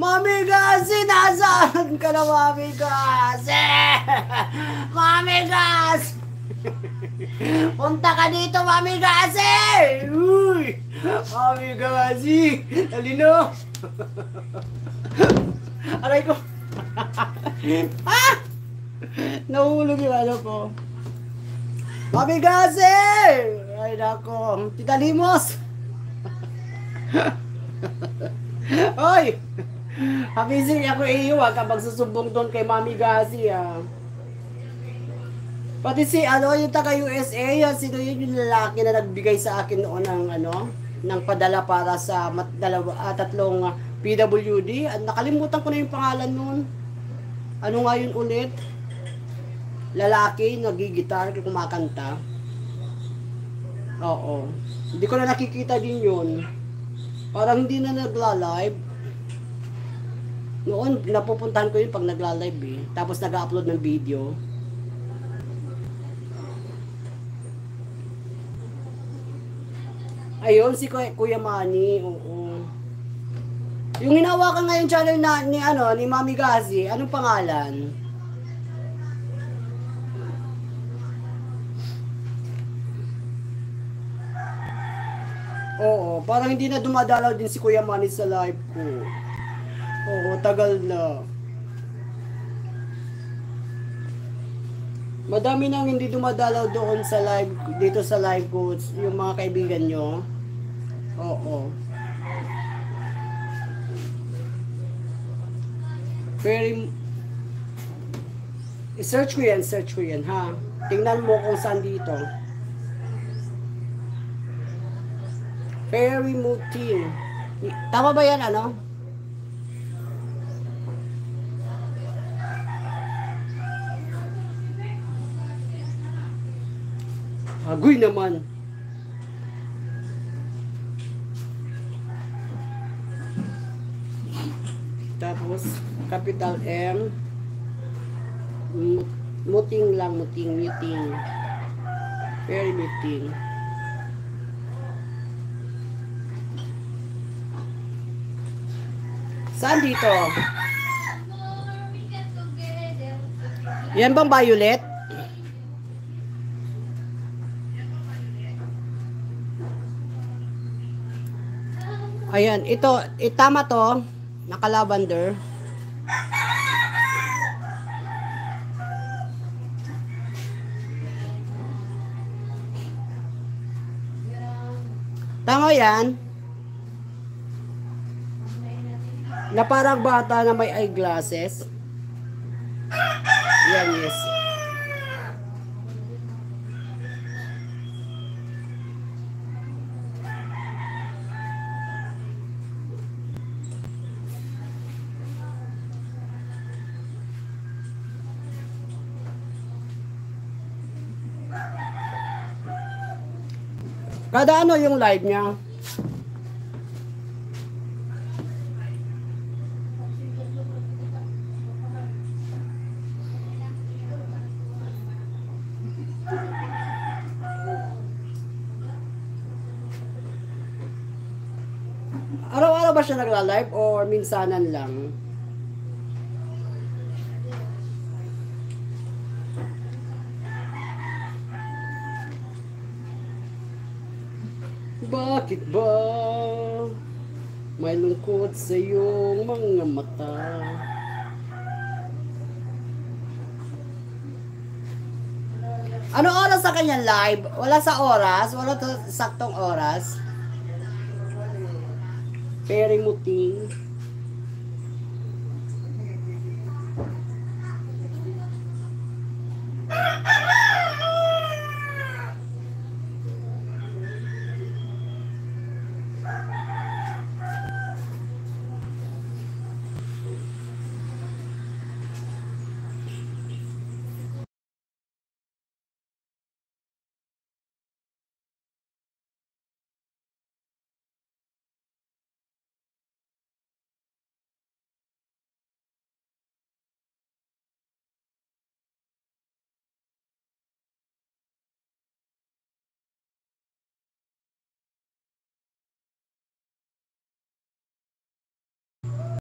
Mami Gasi, nasaan ka na, Mami Gasi? Mami Gas! Punta ka dito, Mami Gasi! Uy! Mami Gasi! Talino! Aray ko! Ah! Nahulog yung ano ko. Mami Gasi! Ay nako, Tita Limos! Hoy! Habising ako iyo kapag susubong doon kay Mami Gasi Pati si yung taga USA, sino yun yung lalaki na nagbigay sa akin noon ng padala para sa tatlong PWD. At nakalimutan ko na yung pangalan noon. Ano nga yun ulit? Lalaki, nagigitar, kumakanta. Oo. Hindi ko na nakikita din yun. Parang hindi na nagla-live. Noon, napupuntahan ko yun pag nagla-live Tapos nag-upload ng video. Ayun, si Kuya Manny. Oo. Yung hinawakan ngayon channel ni Mami Gasi, anong pangalan? Oo, parang hindi na dumadalaw din si Kuya Manny sa live ko. Oo, tagal na. Madami nang hindi dumadalaw doon sa live, dito sa live ko, yung mga kaibigan nyo. Oo. Very... search ko yan, ha? Tingnan mo kung saan dito. Very Muting. Tama ba yan, Agoy naman. Tapos, capital M. Muting lang, muting. Very Muting. Saan dito? Yan bang violet? Ayan, ito, tama to. Naka-lavender. Tama yan. Na parang bata na may eyeglasses. Yan, yes. Kada ano yung live niya? Araw-araw ba siya nagla-live or minsanan lang? Bakit ba may lungkot sa iyong mga mata? Ano oras sa kanyang live? Wala sa oras? Wala to saktong oras? Very Muting.